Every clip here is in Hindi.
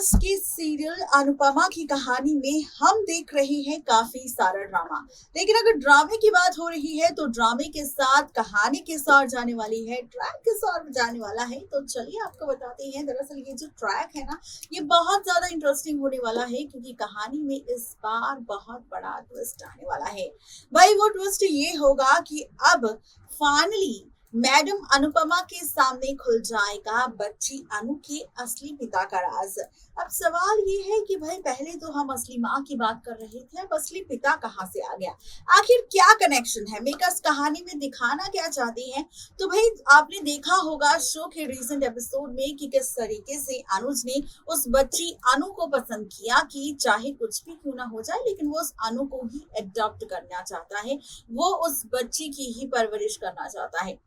प्लस के सीरियल अनुपमा की कहानी में हम देख रहे हैं काफी सारा ड्रामा। लेकिन अगर ड्रामे की बात हो रही है तो ड्रामे के साथ कहानी के साथ जाने वाली है, ट्रैक के साथ जाने वाला है। तो चलिए आपको बताते हैं, दरअसल ये जो ट्रैक है ना, ये बहुत ज्यादा इंटरेस्टिंग होने वाला है क्योंकि कहानी में इस बार बहुत बड़ा ट्विस्ट आने वाला है। भाई वो ट्विस्ट ये होगा कि अब फाइनली मैडम अनुपमा के सामने खुल जाएगा बच्ची अनु के असली पिता का राज। अब सवाल ये है कि भाई पहले तो हम असली माँ की बात कर रहे थे, अब असली पिता कहाँ से आ गया? आखिर क्या कनेक्शन है? मेकर्स कहानी में दिखाना क्या चाहते हैं? तो भाई आपने देखा होगा शो के रिसेंट एपिसोड में कि किस तरीके से अनुज ने उस बच्ची अनु को पसंद किया कि चाहे कुछ भी क्यों ना हो जाए लेकिन वो उस अनु को ही एडॉप्ट करना चाहता है, वो उस बच्ची की ही परवरिश करना चाहता है।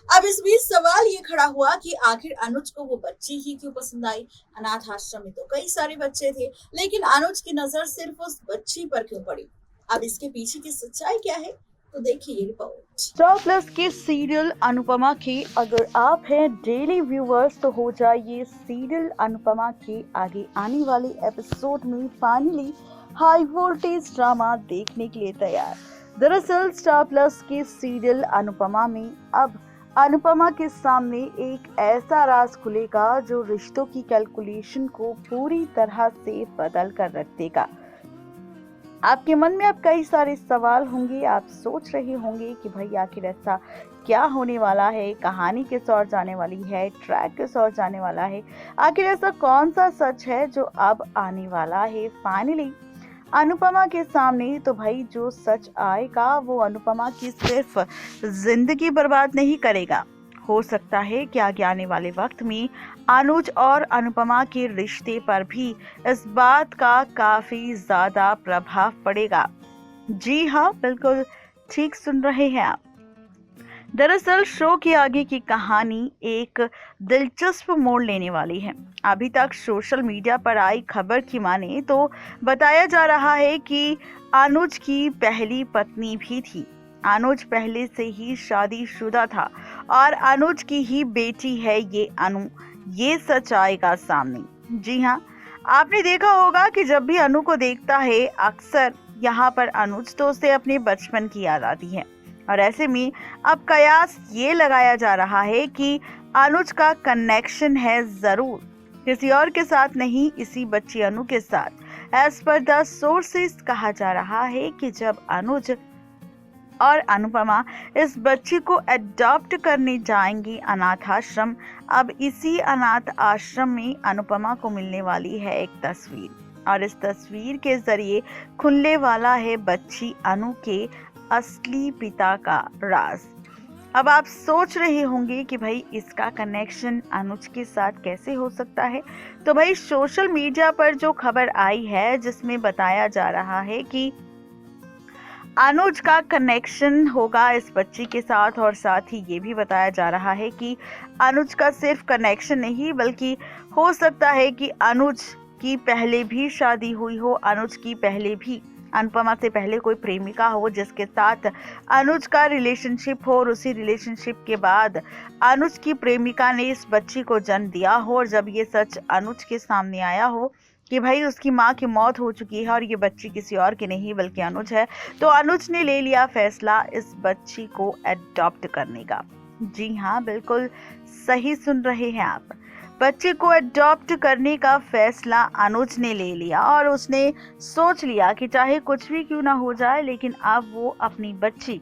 अब इस बीच सवाल ये खड़ा हुआ कि आखिर अनुज को वो बच्ची ही क्यों पसंद आई? अनाथ आश्रम में तो कई सारे बच्चे थे, लेकिन अनुज की नजर सिर्फ उस बच्ची पर क्यों पड़ी? अब इसके पीछे की सच्चाई क्या है, तो देखिए ये रिपोर्ट। स्टार प्लस के सीरियल अनुपमा के अगर आप हैं डेली व्यूवर्स तो हो जाइए सीरियल अनुपमा के आगे आने वाले एपिसोड में फाइनली हाई वोल्टेज ड्रामा देखने के लिए तैयार। दरअसल स्टार प्लस के सीरियल अनुपमा में अब अनुपमा के सामने एक ऐसा राज खुलेगा जो रिश्तों की कैलकुलेशन को पूरी तरह से बदल कर रख देगा। आपके मन में अब कई सारे सवाल होंगे, आप सोच रहे होंगे कि भाई आखिर ऐसा क्या होने वाला है, कहानी किस ओर जाने वाली है, ट्रैक किस ओर जाने वाला है, आखिर ऐसा कौन सा सच है जो अब आने वाला है फाइनली अनुपमा के सामने। तो भाई जो सच आएगा वो अनुपमा की सिर्फ जिंदगी बर्बाद नहीं करेगा, हो सकता है कि आगे आने वाले वक्त में अनुज और अनुपमा के रिश्ते पर भी इस बात का काफी ज्यादा प्रभाव पड़ेगा। जी हाँ, बिल्कुल ठीक सुन रहे हैं आप। दरअसल शो के आगे की कहानी एक दिलचस्प मोड़ लेने वाली है। अभी तक सोशल मीडिया पर आई खबर की माने तो बताया जा रहा है कि अनुज की पहली पत्नी भी थी। अनुज पहले से ही शादीशुदा था और अनुज की ही बेटी है ये अनु। ये सच आएगा सामने। जी हाँ, आपने देखा होगा कि जब भी अनु को देखता है अक्सर यहाँ पर अनुज तो उसे अपने बचपन की याद आती है। और ऐसे में अब कयास ये लगाया जा रहा है कि अनुज का कनेक्शन है जरूर किसी और के साथ नहीं, इसी बच्ची अनु के साथ। एज पर द सोर्सेस कहा जा रहा है कि जब अनुज और अनुपमा इस बच्ची को अडॉप्ट करने जाएंगी अनाथ आश्रम, अब इसी अनाथ आश्रम में अनुपमा को मिलने वाली है एक तस्वीर और इस तस्वीर के जरिए खुलने वाला है बच्ची अनु के असली पिता का राज। अब आप सोच रहे होंगे कि भाई इसका कनेक्शन अनुज के साथ कैसे हो सकता है। तो भाई सोशल मीडिया पर जो खबर आई है जिसमें बताया जा रहा है कि अनुज का कनेक्शन होगा इस बच्ची के साथ, और साथ ही ये भी बताया जा रहा है कि अनुज का सिर्फ कनेक्शन नहीं बल्कि हो सकता है कि अनुज की पहले भी शादी हुई हो, अनुज की पहले भी अनुपमा से पहले कोई प्रेमिका हो जिसके साथ अनुज का रिलेशनशिप हो और उसी रिलेशनशिप के बाद अनुज की प्रेमिका ने इस बच्ची को जन्म दिया हो। और जब ये सच अनुज के सामने आया हो कि भाई उसकी माँ की मौत हो चुकी है और ये बच्ची किसी और की नहीं बल्कि अनुज है, तो अनुज ने ले लिया फैसला इस बच्ची को एडॉप्ट करने का। जी हाँ, बिल्कुल सही सुन रहे हैं आप, बच्चे को अडॉप्ट करने का फैसला अनुज ने ले लिया और उसने सोच लिया कि चाहे कुछ भी क्यों ना हो जाए लेकिन अब वो अपनी बच्ची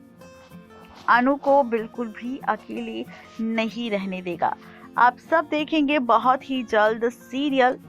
अनु को बिल्कुल भी अकेले नहीं रहने देगा। आप सब देखेंगे बहुत ही जल्द सीरियल।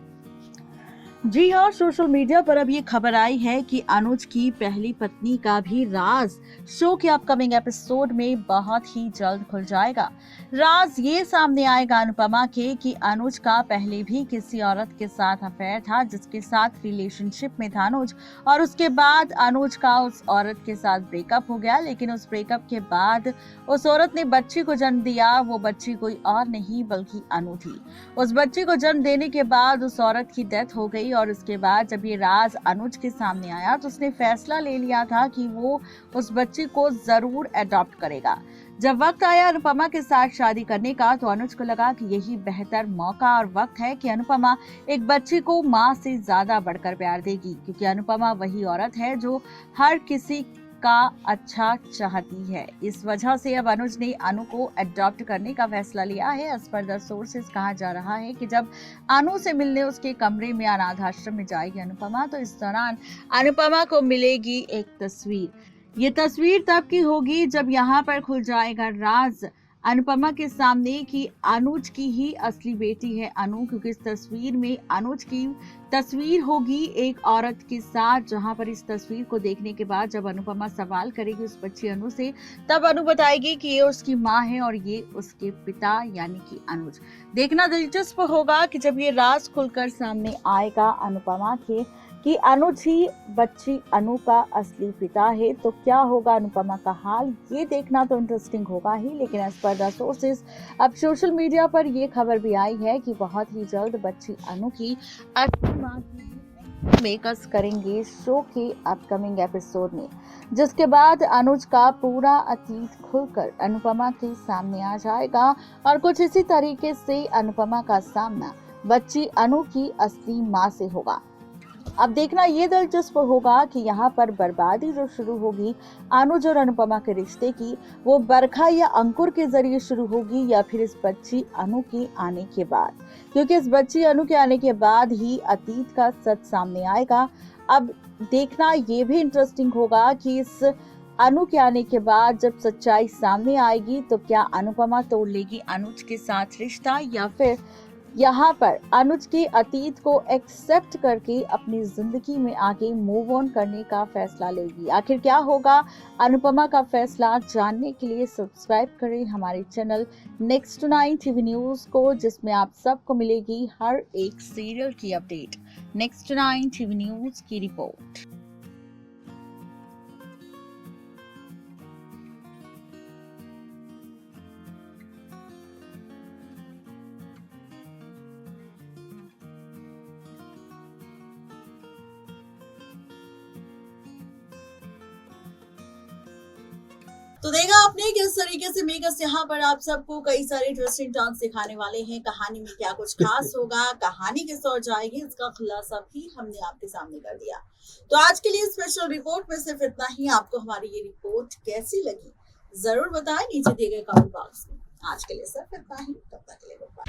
जी हाँ, सोशल मीडिया पर अब ये खबर आई है कि अनुज की पहली पत्नी का भी राज शो के अपकमिंग एपिसोड में बहुत ही जल्द खुल जाएगा। राज ये सामने आएगा अनुपमा के कि अनुज का पहले भी किसी औरत के साथ अफेयर था जिसके साथ रिलेशनशिप में था अनुज, और उसके बाद अनुज का उस औरत के साथ ब्रेकअप हो गया। लेकिन उस ब्रेकअप के बाद उस औरत ने बच्ची को जन्म दिया, वो बच्ची कोई और नहीं बल्कि अनु थी। उस बच्ची को जन्म देने के बाद उस औरत की डेथ हो गई और उसके बाद जब ये राज अनुज के सामने आया तो उसने फैसला ले लिया था कि वो उस बच्ची को जरूर अडॉप्ट करेगा। जब वक्त आया अनुपमा के साथ शादी करने का तो अनुज को लगा कि यही बेहतर मौका और वक्त है कि अनुपमा एक बच्चे को माँ से ज्यादा बढ़कर प्यार देगी, क्योंकि अनुपमा वही औरत है जो हर किसी का अच्छा चाहती है। इस वजह से अब अनुज ने अनु को अडॉप्ट करने का फैसला लिया है। एज पर द सोर्सेज कहा जा रहा है कि जब अनु से मिलने उसके कमरे में अनाथ आश्रम में जाएगी अनुपमा, तो इस दौरान अनुपमा को मिलेगी एक तस्वीर। ये तस्वीर तब की होगी जब यहाँ पर खुल जाएगा राज अनुपमा के सामने कि अनुज की ही असली बेटी है अनु, क्योंकि इस तस्वीर में अनुज की तस्वीर होगी एक औरत के साथ, जहां पर इस तस्वीर को देखने के बाद जब अनुपमा सवाल करेगी उस बच्ची अनु से, तब अनु बताएगी कि ये उसकी माँ है और ये उसके पिता यानी कि अनुज। देखना दिलचस्प होगा कि जब ये राज खुलकर सामने आएगा अनुपमा के कि अनुज ही बच्ची अनु का असली पिता है, तो क्या होगा अनुपमा का हाल, ये देखना तो इंटरेस्टिंग होगा ही। लेकिन एज पर द सोर्सेज अब सोशल मीडिया पर यह खबर भी आई है कि बहुत ही जल्द बच्ची अनु की असली मां की मेकर्स करेंगे शो के अपकमिंग एपिसोड में, जिसके बाद अनुज का पूरा अतीत खुलकर अनुपमा के सामने आ जाएगा और कुछ इसी तरीके से अनुपमा का सामना बच्ची अनु की असली मां से होगा। अब देखना ये दिलचस्प होगा कि यहाँ पर बर्बादी जो शुरू होगी अनुज और अनुपमा के रिश्ते की, वो बरखा या अंकुर के जरिए शुरू होगी या फिर इस बच्ची अनु के आने के बाद, क्योंकि इस बच्ची अनु के आने के बाद ही अतीत का सच सामने आएगा। अब देखना ये भी इंटरेस्टिंग होगा कि इस अनु के आने के बाद जब सच्चाई सामने आएगी तो क्या अनुपमा तोड़ लेगी अनुज के साथ रिश्ता, या फिर यहाँ पर अनुज के अतीत को एक्सेप्ट करके अपनी जिंदगी में आगे मूव ऑन करने का फैसला लेगी। आखिर क्या होगा अनुपमा का फैसला, जानने के लिए सब्सक्राइब करें हमारे चैनल नेक्स्ट 9 टीवी न्यूज को, जिसमें आप सबको मिलेगी हर एक सीरियल की अपडेट। नेक्स्ट 9 टीवी न्यूज की रिपोर्ट। तो देखा आपने किस तरीके से मेकर्स यहाँ पर आप सबको कई सारे इंटरेस्टिंग टर्न्स दिखाने वाले हैं। कहानी में क्या कुछ खास होगा, कहानी किस ओर जाएगी, इसका खुलासा भी हमने आपके सामने कर दिया। तो आज के लिए स्पेशल रिपोर्ट में सिर्फ इतना ही। आपको हमारी ये रिपोर्ट कैसी लगी जरूर बताएं नीचे दिए गए कमेंट बॉक्स में। आज के लिए सिर्फ इतना ही, तब तक के लिए गुड बाय।